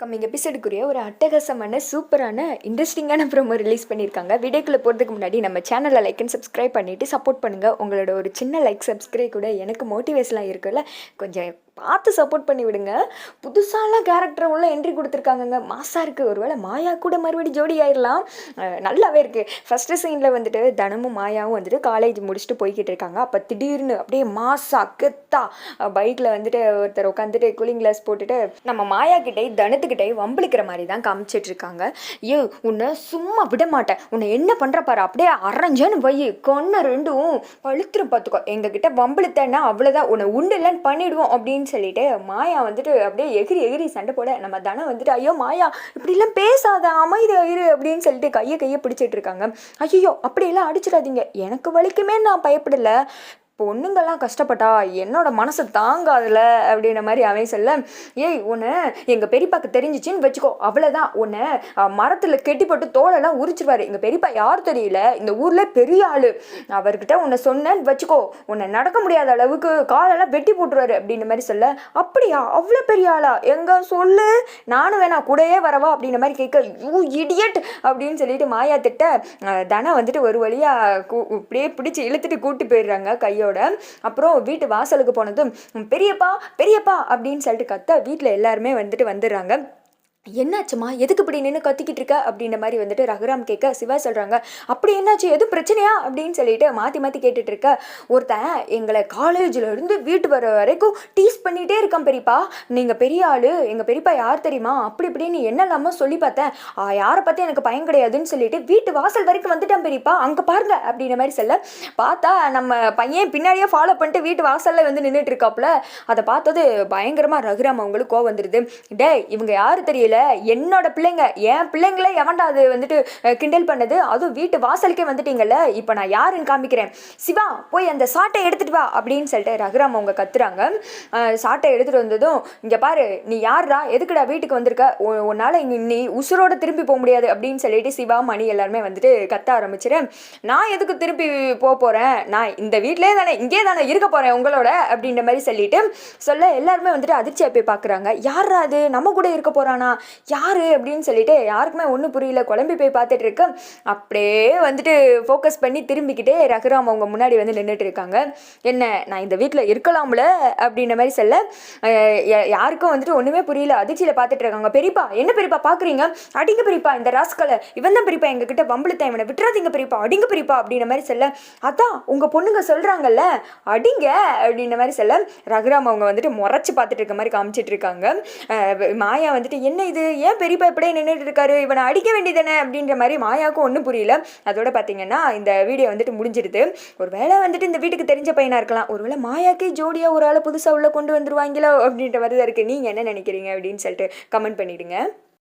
Coming எபிசோடுக்குரிய ஒரு அட்டகாசமான சூப்பரான இன்ட்ரெஸ்டிங்கான ப்ரோமோ ரிலீஸ் பண்ணியிருக்காங்க. வீடியோக்குள்ளே போகிறதுக்கு முன்னாடி நம்ம சேனலை லைக் அண்ட் சப்ஸ்கிரைப் பண்ணிவிட்டு சப்போர்ட் பண்ணுங்கள். உங்களோட ஒரு சின்ன லைக் சப்ஸ்கிரைப் கூட எனக்கு மோட்டிவேஷனாக இருக்குல்ல, கொஞ்சம் பார்த்து சப்போர்ட் பண்ணி விடுங்க. புதுசாலாம் கேரக்டர் உள்ள என்ட்ரி கொடுத்துருக்காங்கங்க, மாசாக இருக்குது. ஒருவேளை மாயா கூட மறுபடி ஜோடி ஆயிடலாம், நல்லாவே இருக்குது. ஃபஸ்ட்டு சீனில் வந்துட்டு தனமும் மாயாவும் வந்துட்டு காலேஜ் முடிச்சுட்டு போய்கிட்டு இருக்காங்க. அப்போ திடீர்னு அப்படியே மாசா கெத்தா பைக்கில் வந்துட்டு ஒருத்தர் உட்காந்துட்டு கூலிங் கிளாஸ் போட்டுட்டு நம்ம மாயா கிட்டே தனத்துக்கிட்டே வம்பிழுக்கிற மாதிரி தான் காமிச்சிட்டு இருக்காங்க. ஐயோ உன்னை சும்மா விட மாட்டேன், உன்னை என்ன பண்ணுற பாரு, அப்படியே அரைஞ்சேன்னு வை, கொன்ன ரெண்டும் பழுத்துரும் பார்த்துக்கோ, எங்ககிட்ட வம்பிழுத்தேன்னா அவ்வளோதான், உன்னை உண்டு இல்லைன்னு பண்ணிவிடுவோம் அப்படின்னு சொல்லிட்டு மாயா வந்துட்டு அப்படியே எகிரி எகிரி சண்டை போட நம்ம தனம் வந்துட்டு ஐயோ மாயா இப்படிலாம் பேசாத, அமைதியாக இரு அப்படின்னு சொல்லிட்டு கையை பிடிச்சிட்டு இருக்காங்க. ஐயோ அப்படியெல்லாம் அடிச்சிடாதீங்க, எனக்கு வலிக்குமே நான் பயப்படலை, பொண்ணுங்கள்லாம் கஷ்டப்பட்டா என்னோட மனசை தாங்காதில்ல அப்படின்ற மாதிரி அவன் சொல்ல, ஏய் உன்னை எங்கள் பெரியப்பாக்கு தெரிஞ்சிச்சின்னு வச்சுக்கோ, அவ்வளோதான், உன்னை மரத்தில் கெட்டி போட்டு தோலெல்லாம் உரிச்சிருவார். எங்கள் பெரியப்பா யார் தெரியல, இந்த ஊரில் பெரிய ஆள், அவர்கிட்ட உன்னை சொன்னேன்னு வச்சுக்கோ, உன்னை நடக்க முடியாத அளவுக்கு காலெல்லாம் வெட்டி போட்டுருவாரு அப்படின்ற மாதிரி சொல்ல, அப்படியா அவ்வளோ பெரிய ஆளா, எங்க சொல்லு, நானும் வேணா கூடயே வரவா அப்படின்ற மாதிரி கேட்க, யூ இடியட் அப்படின்னு சொல்லிட்டு மாயா திட்ட தனம் வந்துட்டு ஒரு வழியாக இப்படியே பிடிச்சி இழுத்துட்டு கூட்டி போயிடுறாங்க கையோட. அப்புறம் வீட்டு வாசலுக்கு போனதும் பெரியப்பா பெரியப்பா அப்படின்னு சொல்லிட்டு கத்த வீட்டில் எல்லாருமே வந்துட்டு வந்துடுறாங்க. என்னாச்சுமா, எதுக்கு இப்படி நின்று கத்திக்கிட்டு இருக்க அப்படின்ற மாதிரி வந்துட்டு ரகுராம் கேட்க, சிவா சொல்கிறாங்க அப்படி என்னாச்சு, எதுவும் பிரச்சனையா அப்படின்னு சொல்லிட்டு மாற்றி கேட்டுட்டு இருக்க, ஒருத்தன் எங்களை காலேஜில் வீட்டு வர வரைக்கும் டீஸ் பண்ணிகிட்டே இருக்கான் பெரியப்பா, நீங்கள் பெரிய ஆள், எங்கள் பெரியப்பா யார் தெரியுமா, அப்படி இப்படின்னு என்னெல்லாமோ சொல்லி பார்த்தேன், யாரை பற்றி எனக்கு பயம் கிடையாதுன்னு சொல்லிட்டு வீட்டு வாசல் வரைக்கும் வந்துட்டான் பெரியப்பா, அங்கே பாருங்க அப்படின்ற மாதிரி சொல்ல, பார்த்தா நம்ம பையன் பின்னாடியே ஃபாலோ பண்ணிட்டு வீட்டு வாசலில் வந்து நின்றுட்டு இருக்காப்புல. அதை பார்த்தது பயங்கரமாக ரகுராம் அவங்களுக்கு கோவம் வந்துடுது. டே இவங்க யார் தெரியல, என்னோட பிள்ளைங்க, என் பிள்ளைங்களே எவன்டா அது வந்துட்டு கிண்டல் பண்ணது, அதுவும் வீட்டு வாசலுக்கே வந்துட்டீங்கல்ல, இப்போ நான் யாருன்னு காமிக்கிறேன், சிவா போய் அந்த சாட்டை எடுத்துட்டு வா அப்படின்னு சொல்லிட்டு ரகுராம் அவங்க கத்துறாங்க. சாட்டை எடுத்துட்டு வந்ததும், இங்கே பாரு நீ யாருடா, எதுக்குடா வீட்டுக்கு வந்திருக்க, உன்னால் நீ உசுரோட திரும்பி போக முடியாது அப்படின்னு சொல்லிட்டு சிவா மணி எல்லாருமே வந்துட்டு கத்த ஆரம்பிச்சிடேன். நான் எதுக்கு திருப்பி போகிறேன், நான் இந்த வீட்டிலே தானே, இங்கே தானே இருக்க போகிறேன் உங்களோட அப்படின்ற மாதிரி சொல்லிட்டு சொல்ல, எல்லாருமே வந்துட்டு அதிர்ச்சியாக போய் பார்க்குறாங்க. யாரா அது நம்ம கூட இருக்க போகிறானா, யாரு அப்படின்னு சொல்லிட்டு யாருக்குமே ஒன்றும் புரியல, குழம்பி போய் பார்த்துட்டு இருக்க. அப்படியே வந்துட்டு ஃபோக்கஸ் பண்ணி திரும்பிக்கிட்டே ரகுராம் அவங்க முன்னாடி வந்து நின்றுட்டு இருக்காங்க. என்ன நான் இந்த வீட்டில் இருக்கலாம்ல அப்படின்ற மாதிரி சொல்ல, யாருக்கும் வந்துட்டு ஒன்றுமே புரியல, அதிர்ச்சியில் பார்த்துட்டு இருக்காங்க. பெரியப்பா என்ன பெரியப்பா பார்க்குறீங்க, அடிங்க பெரியப்பா இந்த ராஸ்கலை, இவன் தான் பெரியப்பா எங்ககிட்ட வம்பிழுத்தான், இவனை விட்டுறாதீங்க பெரியப்பா, அடிங்க பெரியப்பா அப்படின்ற மாதிரி சொல்ல, அதான் உங்கள் பொண்ணுங்க சொல்கிறாங்கல்ல அடிங்க அப்படின்ற மாதிரி சொல்ல, ரகுராம் அவங்க வந்துட்டு முறைச்சி பார்த்துட்டு இருக்க மாதிரி காமிச்சிட்டு இருக்காங்க. மாயா வந்துட்டு என்ன இது, ஏன் பெரியப்பா இப்படியே நின்றுட்டு இருக்காரு, இவனை அடிக்க வேண்டியதானே அப்படின்ற மாதிரி மாயாவுக்கும் ஒன்றும் புரியல. அதோட பார்த்தீங்கன்னா இந்த வீடியோ வந்துட்டு முடிஞ்சிடுது. ஒரு வேளை வந்துட்டு இந்த வீட்டுக்கு தெரிஞ்ச பையனாக இருக்கலாம், ஒருவேளை மாயாக்கே ஜோடியாக ஒரு ஆளை புதுசாக உள்ள கொண்டு வந்துருவாங்களோ அப்படின்ற மாதிரி தான் இருக்குது. நீங்கள் என்ன நினைக்கிறீங்க அப்படின்னு சொல்லிட்டு கமெண்ட் பண்ணிவிடுங்க.